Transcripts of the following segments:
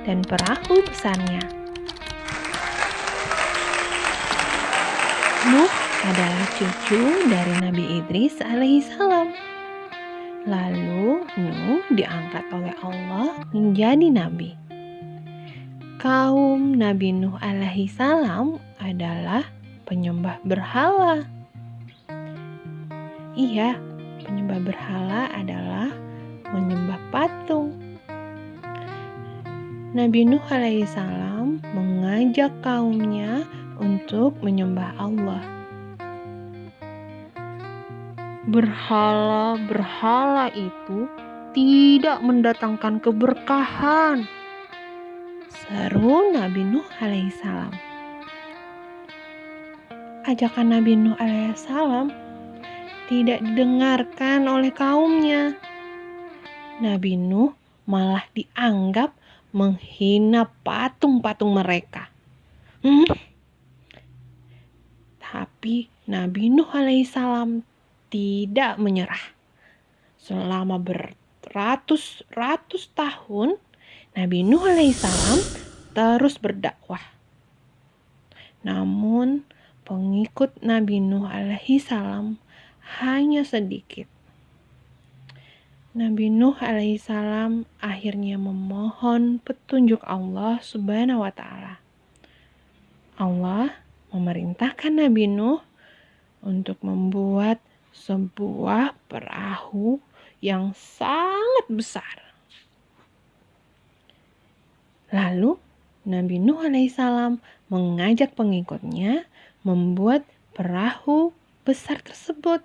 dan perahu besarnya. Nuh adalah cucu dari Nabi Idris alaihissalam. Lalu Nuh diangkat oleh Allah menjadi nabi. Kaum Nabi Nuh alaihissalam adalah penyembah berhala. Iya, penyembah berhala adalah menyembah patung. Nabi Nuh alaihissalam mengajak kaumnya untuk menyembah Allah. Berhala-berhala itu tidak mendatangkan keberkahan, seru Nabi Nuh alaihissalam. Ajakan Nabi Nuh alaihissalam tidak didengarkan oleh kaumnya. Nabi Nuh malah dianggap menghina patung-patung mereka. Tapi Nabi Nuh alaihissalam tidak menyerah. Selama beratus-ratus tahun, Nabi Nuh alaihissalam terus berdakwah. Namun, pengikut Nabi Nuh alaihissalam hanya sedikit. Nabi Nuh alaihissalam akhirnya memohon petunjuk Allah Subhanahu wa ta'ala. Allah memerintahkan Nabi Nuh untuk membuat sebuah perahu yang sangat besar. Lalu Nabi Nuh alaihissalam mengajak pengikutnya membuat perahu besar tersebut.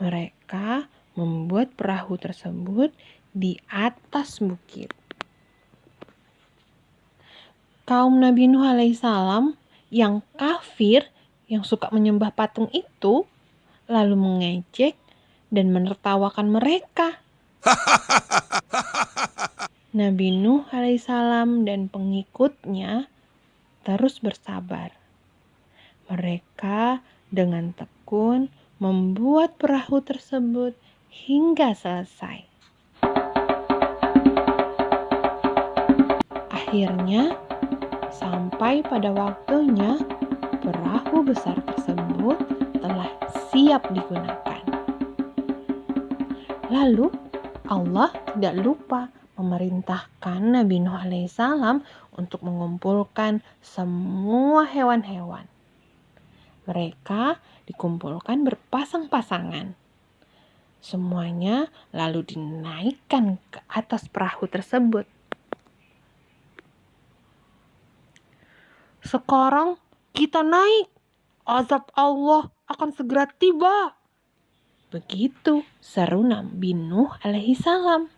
Mereka membuat perahu tersebut di atas bukit. Kaum Nabi Nuh alaihissalam yang kafir, yang suka menyembah patung itu, lalu mengejek dan menertawakan mereka. Nabi Nuh alaihissalam dan pengikutnya terus bersabar. Mereka dengan tekun membuat perahu tersebut hingga selesai. Akhirnya, sampai pada waktunya, perahu besar tersebut telah siap digunakan. Lalu Allah tidak lupa memerintahkan Nabi Nuh alaihissalam untuk mengumpulkan semua hewan-hewan. Mereka dikumpulkan berpasang-pasangan. Semuanya lalu dinaikkan ke atas perahu tersebut. Sekarang kita naik, azab Allah akan segera tiba. Begitu seru Nabi Nuh alaihissalam.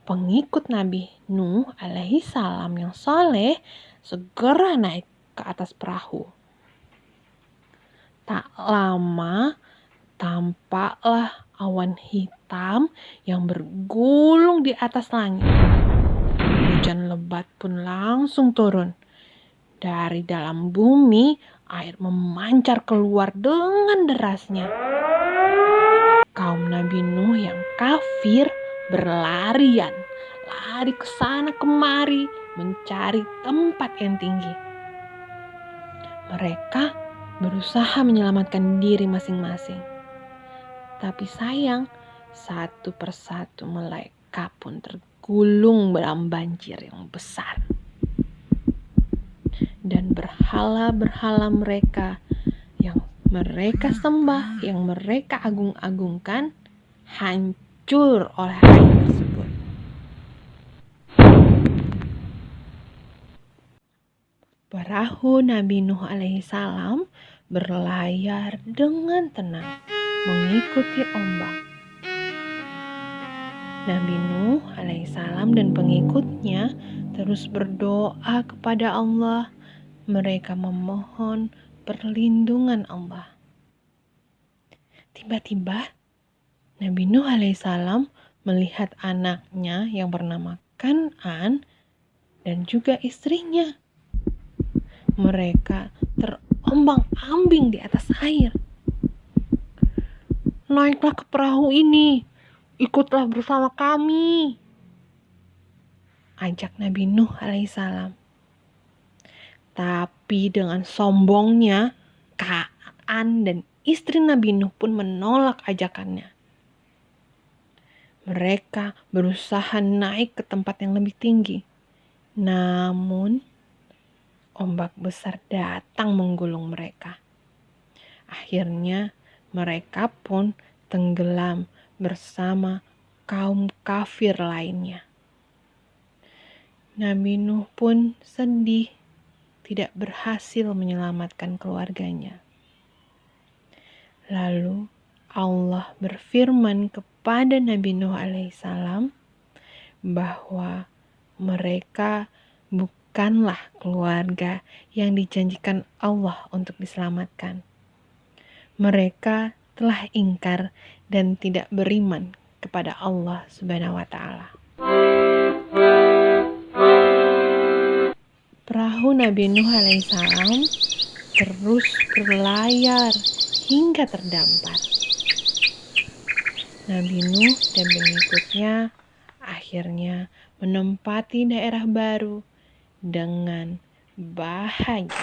Pengikut Nabi Nuh alaihissalam yang saleh segera naik ke atas perahu. Tak lama tampaklah awan hitam yang bergulung di atas langit. Hujan lebat pun langsung turun. Dari dalam bumi, air memancar keluar dengan derasnya. Kaum Nabi Nuh yang kafir berlarian, lari ke sana kemari mencari tempat yang tinggi. Mereka berusaha menyelamatkan diri masing-masing. Tapi sayang, satu persatu mereka pun tergulung dalam banjir yang besar. Dan berhala-berhala mereka yang mereka sembah, yang mereka agung-agungkan, hancur oleh air tersebut. Perahu Nabi Nuh alaihissalam berlayar dengan tenang, mengikuti ombak. Nabi Nuh alaihissalam dan pengikutnya terus berdoa kepada Allah. Mereka memohon perlindungan Allah. Tiba-tiba Nabi Nuh alaihissalam melihat anaknya yang bernama Kan'an dan juga istrinya. Mereka terombang-ambing di atas air. Naiklah ke perahu ini, ikutlah bersama kami. ajak Nabi Nuh alaihissalam. Tapi dengan sombongnya, Kan'an dan istri Nabi Nuh pun menolak ajakannya. Mereka berusaha naik ke tempat yang lebih tinggi. Namun, ombak besar datang menggulung mereka. Akhirnya, mereka pun tenggelam bersama kaum kafir lainnya. Nabi Nuh pun sedih, tidak berhasil menyelamatkan keluarganya. Lalu Allah berfirman kepada Nabi Nuh alaihissalam bahwa mereka bukanlah keluarga yang dijanjikan Allah untuk diselamatkan. Mereka telah ingkar dan tidak beriman kepada Allah Subhanahu wa Ta'ala. Perahu Nabi Nuh alaihissalam terus berlayar hingga terdampar. Nabi Nuh dan pengikutnya akhirnya menempati daerah baru dengan bahagia.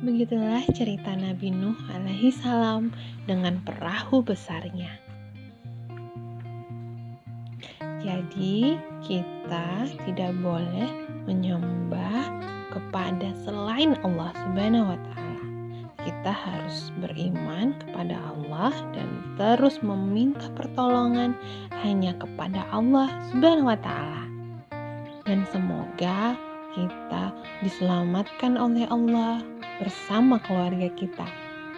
Begitulah cerita Nabi Nuh alaihissalam dengan perahu besarnya. Jadi kita tidak boleh menyembah kepada selain Allah Subhanahu wa Ta'ala. Kita harus beriman kepada Allah dan terus meminta pertolongan hanya kepada Allah Subhanahu wa Ta'ala. Dan semoga kita diselamatkan oleh Allah bersama keluarga kita,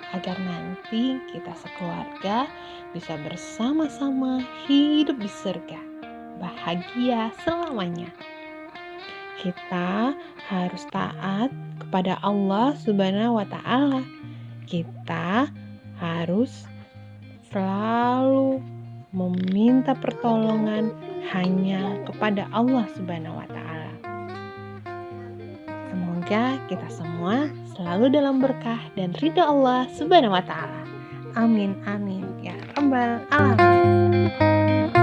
agar nanti kita sekeluarga bisa bersama-sama hidup di surga, bahagia selamanya. Kita harus taat kepada Allah Subhanahu wa Ta'ala. Kita harus selalu meminta pertolongan hanya kepada Allah Subhanahu wa Ta'ala. Semoga kita semua selalu dalam berkah dan ridha Allah Subhanahu wa Ta'ala. Amin amin ya rabbal alamin.